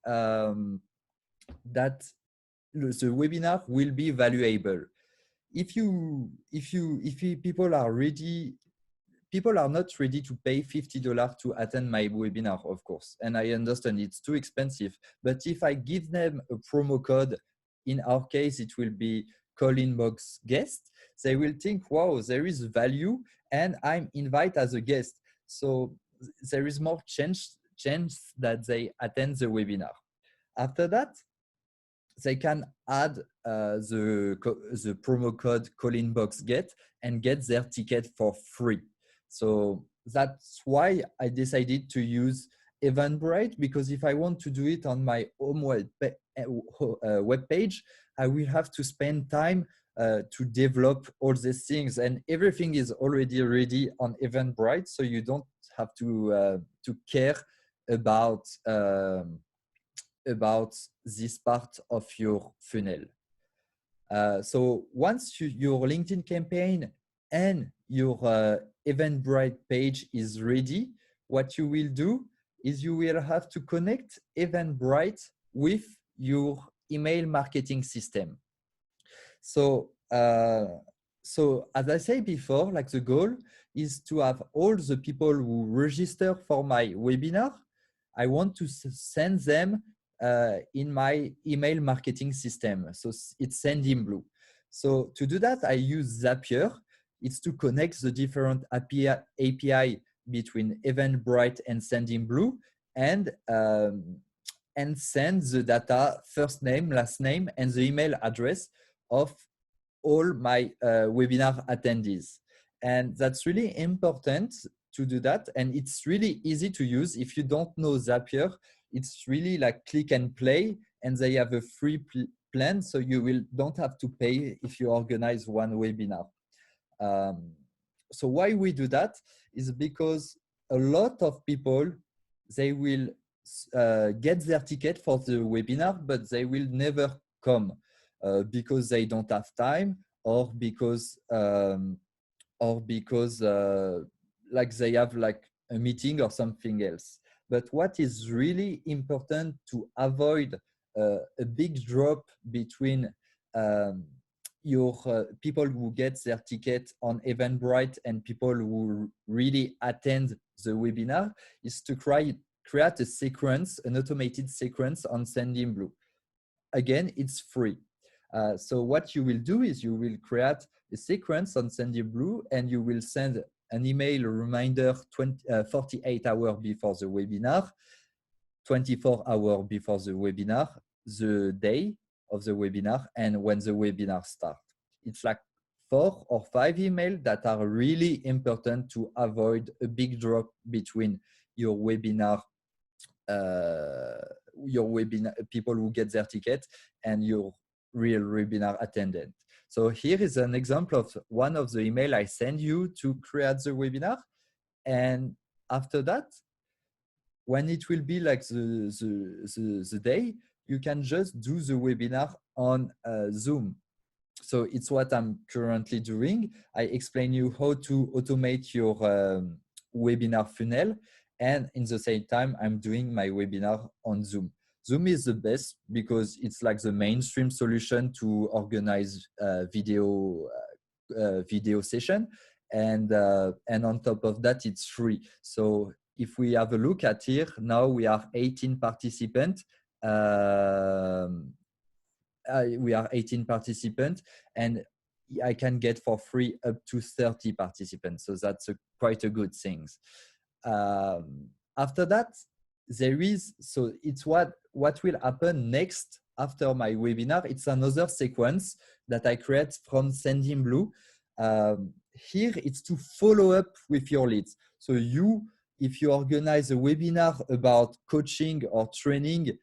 that the webinar will be valuable. If people are not ready to pay $50 to attend my webinar, of course, and I understand it's too expensive. But if I give them a promo code, in our case, it will be ColdInbox guest, they will think, wow, there is value and I'm invited as a guest. So there is more chance that they attend the webinar. After that, they can add the promo code ColdInbox get and get their ticket for free. So that's why I decided to use Eventbrite, because if I want to do it on my home web page, I will have to spend time to develop all these things, and everything is already ready on Eventbrite, so you don't have to care about this part of your funnel. So once your LinkedIn campaign and your Eventbrite page is ready, what you will do is you will have to connect Eventbrite with your email marketing system. So, as I said before, like the goal is to have all the people who register for my webinar, I want to send them in my email marketing system. So it's Sendinblue. So to do that, I use Zapier. It's to connect the different API between Eventbrite and Sendinblue, and send the data, first name, last name, and the email address of all my webinar attendees. And that's really important to do that. And it's really easy to use. If you don't know Zapier, it's really like click and play, and they have a free plan. So you don't have to pay if you organize one webinar. So why we do that is because a lot of people, they will get their ticket for the webinar, but they will never come because they don't have time, or because like they have like a meeting or something else. But what is really important to avoid a big drop between your people who get their ticket on Eventbrite and people who really attend the webinar is to create a sequence, an automated sequence on Sendinblue. Again, it's free. So what you will do is you will create a sequence on Sendinblue, and you will send an email reminder 48 hours before the webinar, 24 hours before the webinar, the day of the webinar, and when the webinar starts. It's like 4 or 5 emails that are really important to avoid a big drop between your webinar people who get their ticket and your real webinar attendant. So here is an example of one of the email I send you to create the webinar. And after that, when it will be like the day, you can just do the webinar on Zoom. So it's what I'm currently doing. I explain you how to automate your webinar funnel. And in the same time, I'm doing my webinar on Zoom. Zoom is the best because it's like the mainstream solution to organize video session. And on top of that, it's free. So if we have a look at here, now we are 18 participants. We are 18 participants, and I can get for free up to 30 participants. So that's quite a good thing. After that, so it's what will happen next after my webinar. It's another sequence that I create from Sendinblue. Here it's to follow up with your leads. So if you organize a webinar about coaching or training,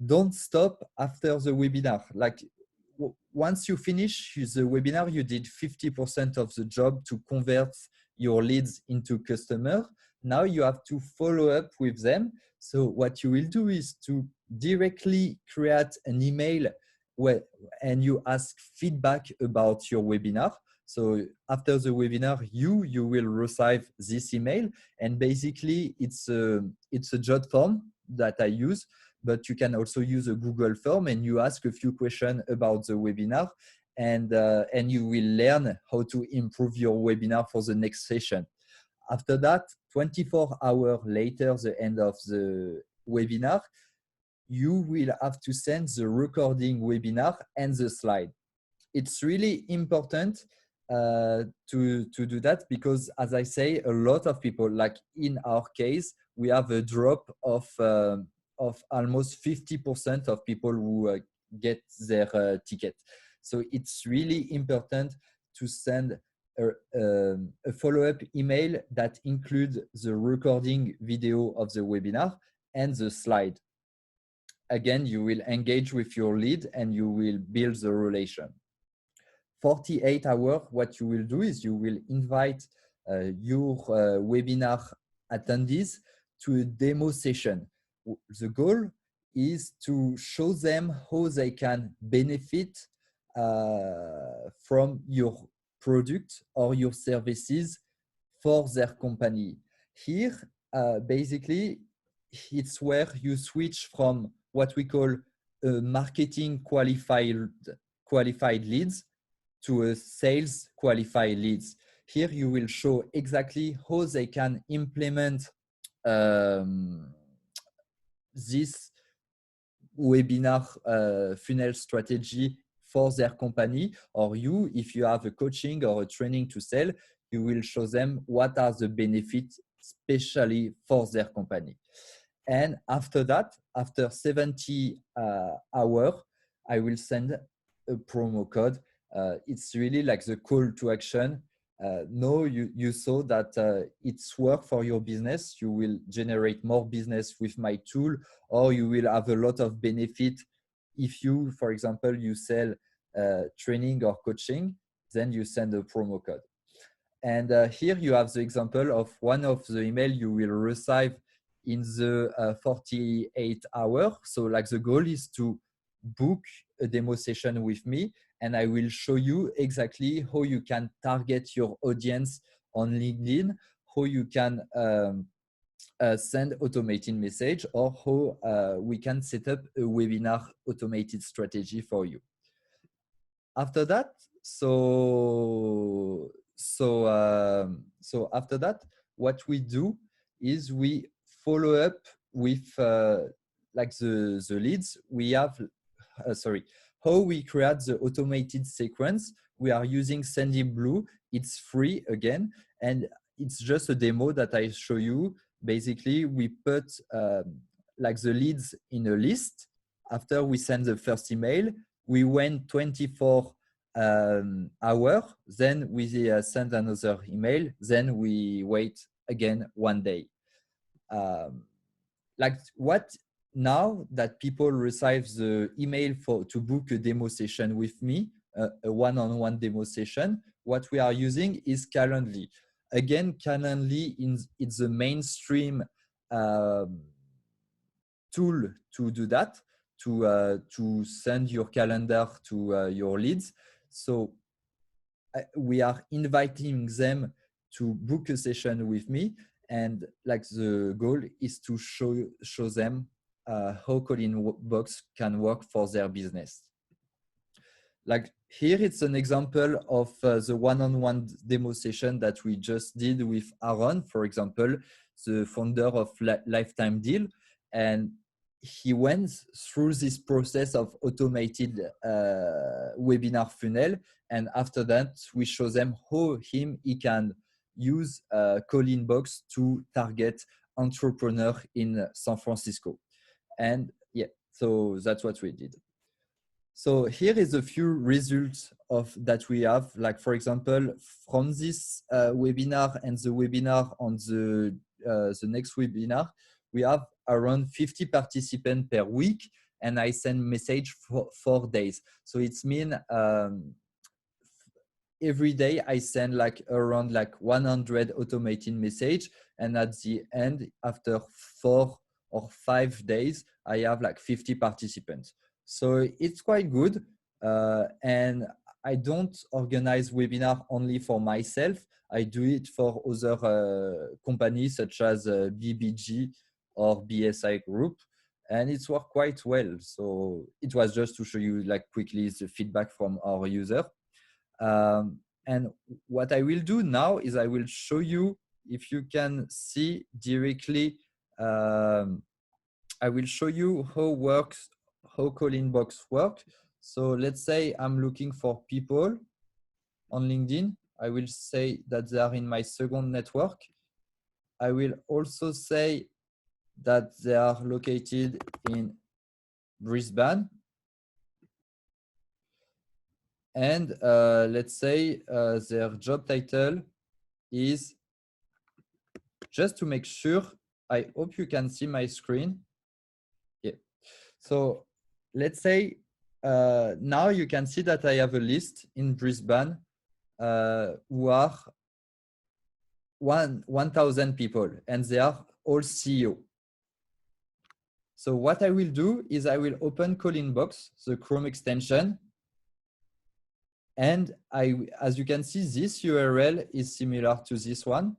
don't stop after the webinar. Like once you finish the webinar, you did 50% of the job to convert your leads into customer. Now you have to follow up with them. So what you will do is to directly create an email and you ask feedback about your webinar. So after the webinar, you will receive this email, and basically it's a job form that I use. but you can also use a Google form and you ask a few questions about the webinar, and you will learn how to improve your webinar for the next session. After that, 24 hours later, the end of the webinar, you will have to send the recording webinar and the slide. It's really important to do that because, as I say, a lot of people, like in our case, we have a drop of almost 50% of people who get their ticket. So it's really important to send a follow-up email that includes the recording video of the webinar and the slide. Again, you will engage with your lead and you will build the relation. 48 hours, what you will do is you will invite your webinar attendees to a demo session. The goal is to show them how they can benefit from your product or your services for their company. Here, basically, it's where you switch from what we call marketing qualified leads to a sales qualified leads. Here you will show exactly how they can implement this webinar funnel strategy for their company, or you, if you have a coaching or a training to sell, you will show them what are the benefits, especially for their company. And after that, after 70 hours, I will send a promo code. It's really like the call to action. No, you saw that it's work for your business. You will generate more business with my tool, or you will have a lot of benefit. If you, for example, you sell training or coaching, then you send a promo code. And here you have the example of one of the email you will receive in the 48 hours. So like the goal is to book a demo session with me, and I will show you exactly how you can target your audience on LinkedIn, how you can send automated message, or how we can set up a webinar automated strategy for you. After that, so after that, what we do is we follow up with like the leads. We have how we create the automated sequence. We are using Sendinblue. It's free again, and it's just a demo that I show you. Basically, we put like the leads in a list. After we send the first email, we wait 24 hours, then we send another email, then we wait again 1 day. Like what now that people receive the email to book a demo session with me, a one-on-one demo session, what we are using is Calendly. Again, Calendly it's the mainstream tool to do that, to send your calendar to your leads. So we are inviting them to book a session with me, and like the goal is to show them how ColdInbox can work for their business. Like here, it's an example of the one-on-one demo session that we just did with Aaron, for example, the founder of Lifetime Deal. And he went through this process of automated webinar funnel. And after that, we show them how he can use ColdInbox to target entrepreneur in San Francisco. And yeah, so that's what we did. So here is a few results of that we have. Like for example, from this webinar and the webinar on the next webinar, we have around 50 participants per week, and I send message for 4 days. So it's mean every day I send like around like 100 automated message, and at the end, after 4 or 5 days, I have like 50 participants. So it's quite good. And I don't organize webinar only for myself. I do it for other companies such as BBG or BSI Group. and it's worked quite well. So it was just to show you like quickly the feedback from our user. And what I will do now is I will show you, if you can see directly, I will show you how ColdInbox works. So let's say I'm looking for people on LinkedIn. I will say that they are in my second network. I will also say that they are located in Brisbane. And let's say their job title is, just to make sure, I hope you can see my screen. Yeah. So let's say now you can see that I have a list in Brisbane who are 1,000 people, and they are all CEO. So what I will do is I will open ColdInbox, the Chrome extension. And as you can see, this URL is similar to this one.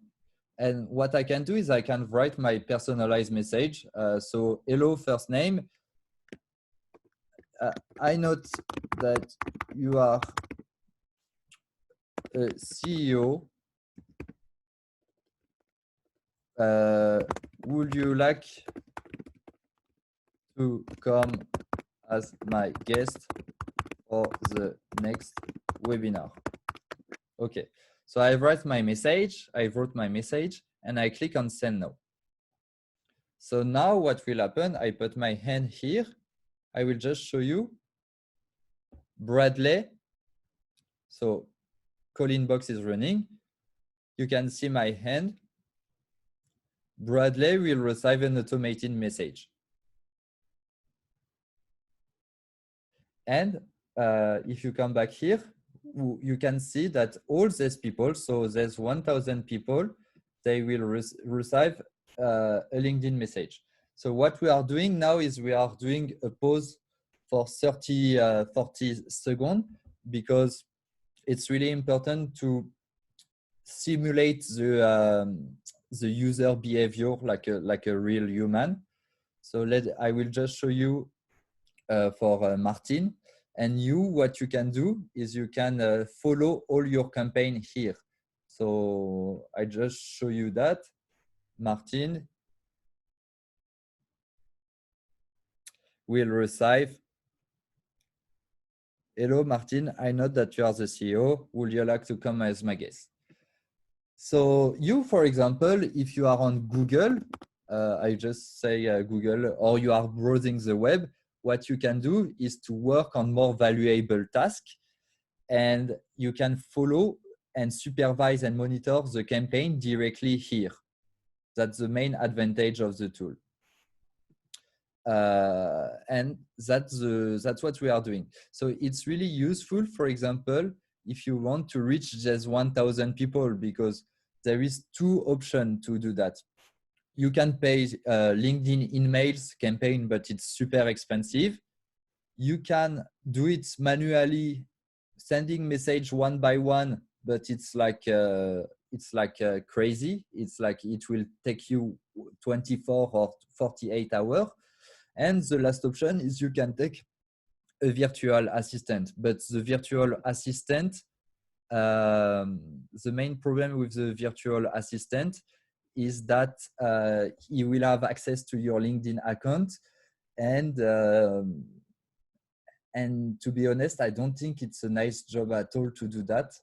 And what I can do is I can write my personalized message. So hello, first name. I note that you are a CEO. Would you like to come as my guest for the next webinar? Okay, so I wrote my message, and I click on send now. So now what will happen, I put my hand here. I will just show you Bradley. So ColdInbox is running. You can see my hand. Bradley will receive an automated message. And if you come back here, you can see that all these people, so there's 1,000 people, they will receive a LinkedIn message. So what we are doing now is we are doing a pause for 40 seconds, because it's really important to simulate the user behavior like a real human. So I will just show you for Martin. And what you can do is you can follow all your campaign here. So I just show you that. Martin will receive, hello Martin, I know that you are the CEO. Would you like to come as my guest? So you, for example, if you are on Google, I just say Google, or you are browsing the web, what you can do is to work on more valuable tasks, and you can follow and supervise and monitor the campaign directly here. That's the main advantage of the tool. And that's what we are doing. So it's really useful, for example, if you want to reach just 1,000 people, because there is two options to do that. You can pay LinkedIn emails campaign, but it's super expensive. You can do it manually, sending message one by one, but it's like crazy. It's like it will take you 24 or 48 hours. And the last option is you can take a virtual assistant, but the virtual assistant, the main problem with the virtual assistant is that he will have access to your LinkedIn account, and to be honest, I don't think it's a nice job at all to do that.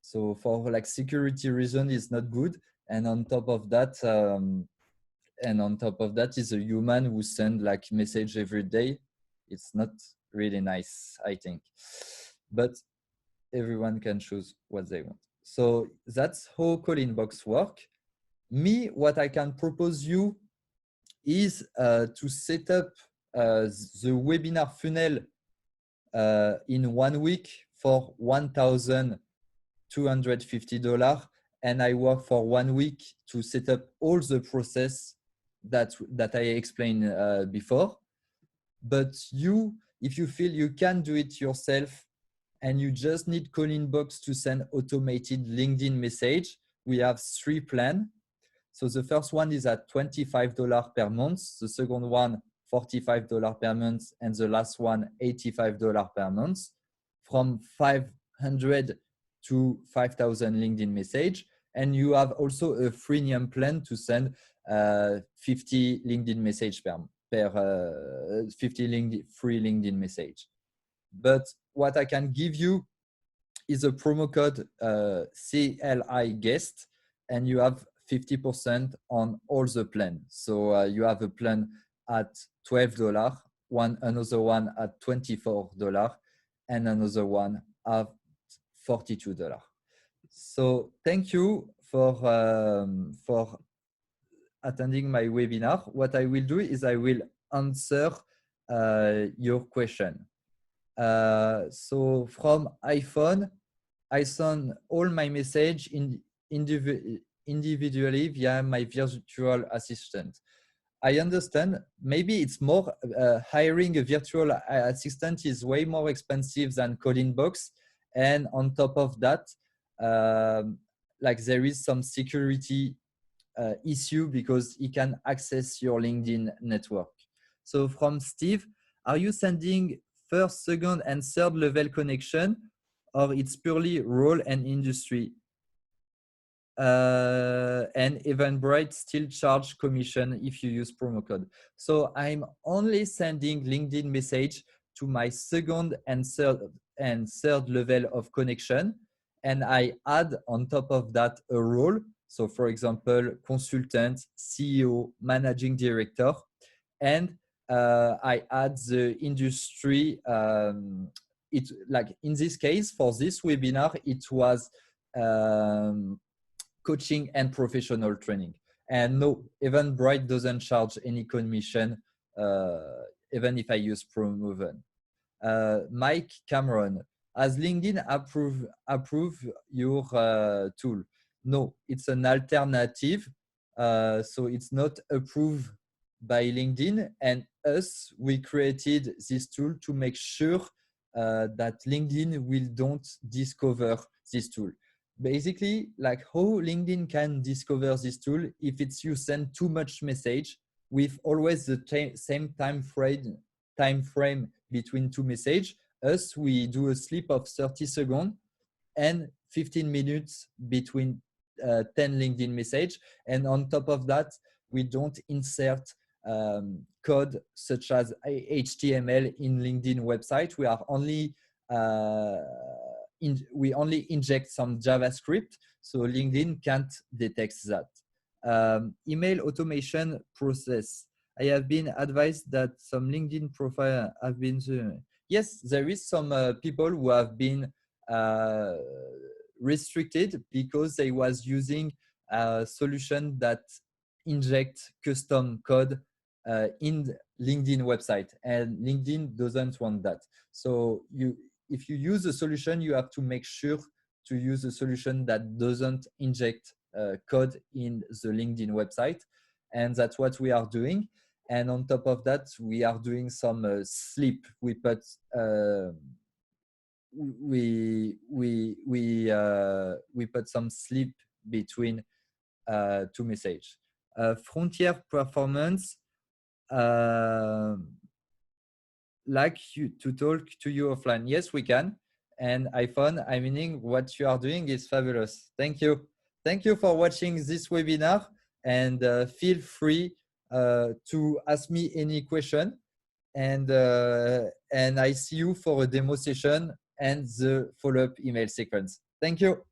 So for like security reason, it's not good. And on top of that, is a human who send like message every day. It's not really nice, I think. But everyone can choose what they want. So that's how ColdInbox work. Me, what I can propose you is to set up the webinar funnel in 1 week for $1,250, and I work for 1 week to set up all the process that I explained before. But if you feel you can do it yourself and you just need ColdInbox to send automated LinkedIn message, we have 3 plans. So the first one is at $25 per month. The second one $45 per month, and the last one $85 per month, from 500 to 5,000 LinkedIn message. And you have also a freemium plan to send 50 LinkedIn message per 50 free LinkedIn message. But what I can give you is a promo code CLI guest, and you have 50% on all the plan. So you have a plan at $12, another one at $24, and another one at $42. So thank you for attending my webinar. What I will do is I will answer your question. So from iPhone, I send all my message individually via my virtual assistant. I understand maybe it's more hiring a virtual assistant is way more expensive than ColdInbox, and on top of that, like there is some security issue because he can access your LinkedIn network. So from Steve, are you sending first, second, and third level connection, or it's purely role and industry? And Eventbrite still charge commission if you use promo code. So I'm only sending LinkedIn message to my second and third level of connection, and I add on top of that a role. So for example, consultant, CEO, managing director, and I add the industry. It like in this case for this webinar, it was coaching and professional training. And no, Eventbrite doesn't charge any commission, even if I use Promoven. Mike Cameron, has LinkedIn approve your tool? No, it's an alternative. So it's not approved by LinkedIn, and us, we created this tool to make sure that LinkedIn will don't discover this tool. Basically, like how LinkedIn can discover this tool if it's you send too much message with always the same time frame between two messages. Us, we do a sleep of 30 seconds and 15 minutes between 10 LinkedIn message. And on top of that, we don't insert code such as HTML in LinkedIn website. We are only we only inject some JavaScript, so LinkedIn can't detect that. Email automation process. I have been advised that some LinkedIn profile have been. Yes, there is some people who have been restricted because they was using a solution that inject custom code in LinkedIn website, and LinkedIn doesn't want that. So if you use a solution, you have to make sure to use a solution that doesn't inject code in the LinkedIn website, and that's what we are doing. And on top of that, we are doing some sleep. We put we put some sleep between two messages. Frontier performance. Like you to talk to you offline. Yes, we can. And iPhone, I meaning what you are doing is fabulous. Thank you. Thank you for watching this webinar, and feel free to ask me any question. And I see you for a demo session and the follow-up email sequence. Thank you.